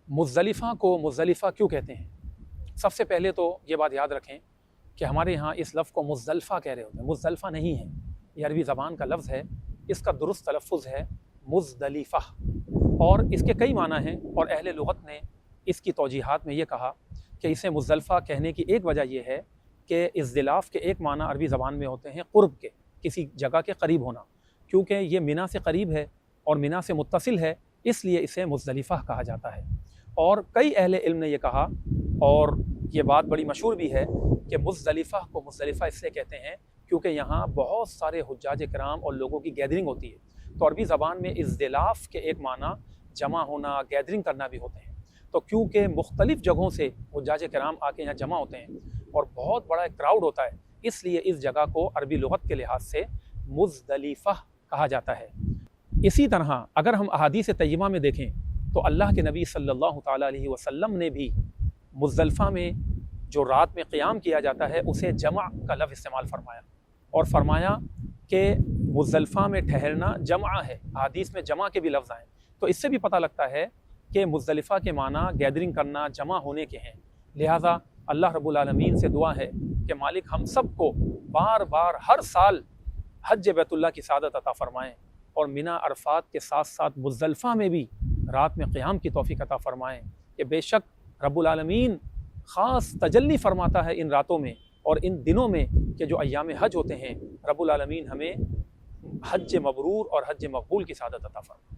مزدلفہ کو مزدلفہ کیوں کہتے ہیں؟ سب سے پہلے تو یہ بات یاد رکھیں کہ ہمارے ہاں اس لفظ کو مزدلفہ کہہ رہے ہوتے ہیں، مزدلفہ نہیں ہے، یہ عربی زبان کا لفظ ہے، اس کا درست تلفظ ہے مزدلفہ، اور اس کے کئی معنی ہیں، اور اہل لغت نے اس کی توجیحات میں یہ کہا کہ اسے مزدلفہ کہنے کی ایک وجہ یہ ہے کہ ازدلاف کے ایک معنی عربی زبان میں ہوتے ہیں قرب کے، کسی جگہ کے قریب ہونا، کیونکہ یہ منا سے قریب ہے اور منا سے متصل ہے، اس لیے اسے مزدلفہ کہا جاتا ہے۔ اور کئی اہل علم نے یہ کہا، اور یہ بات بڑی مشہور بھی ہے، کہ مزدلفہ کو مزدلفہ اس لیے کہتے ہیں کیونکہ یہاں بہت سارے حجاج کرام اور لوگوں کی گیدرنگ ہوتی ہے، تو عربی زبان میں ازدلاف کے ایک معنی جمع ہونا، گیدرنگ کرنا بھی ہوتے ہیں، تو کیونکہ مختلف جگہوں سے حجاج کرام آ کے یہاں جمع ہوتے ہیں اور بہت بڑا ایک کراؤڈ ہوتا ہے، اس لیے اس جگہ کو عربی لغت کے لحاظ سے مزدلفہ کہا جاتا ہے۔ اسی طرح اگر ہم احادیث طیبہ میں دیکھیں تو اللہ کے نبی صلی اللہ تعالیٰ علیہ وسلم نے بھی مزدلفہ میں جو رات میں قیام کیا جاتا ہے اسے جمع کا لفظ استعمال فرمایا، اور فرمایا کہ مزدلفہ میں ٹھہرنا جمع ہے، احادیث میں جمع کے بھی لفظ آئیں، تو اس سے بھی پتہ لگتا ہے کہ مزدلفہ کے معنی گیدرنگ کرنا، جمع ہونے کے ہیں۔ لہٰذا اللہ رب العالمین سے دعا ہے کہ مالک ہم سب کو بار بار ہر سال حج بیت اللہ کی سعادت عطا فرمائیں، اور منا عرفات کے ساتھ ساتھ مزدلفہ میں بھی رات میں قیام کی توفیق عطا فرمائیں، کہ بے شک رب العالمین خاص تجلی فرماتا ہے ان راتوں میں اور ان دنوں میں کہ جو ایام حج ہوتے ہیں، رب العالمین ہمیں حج مبرور اور حج مقبول کی سعادت عطا فرمائے۔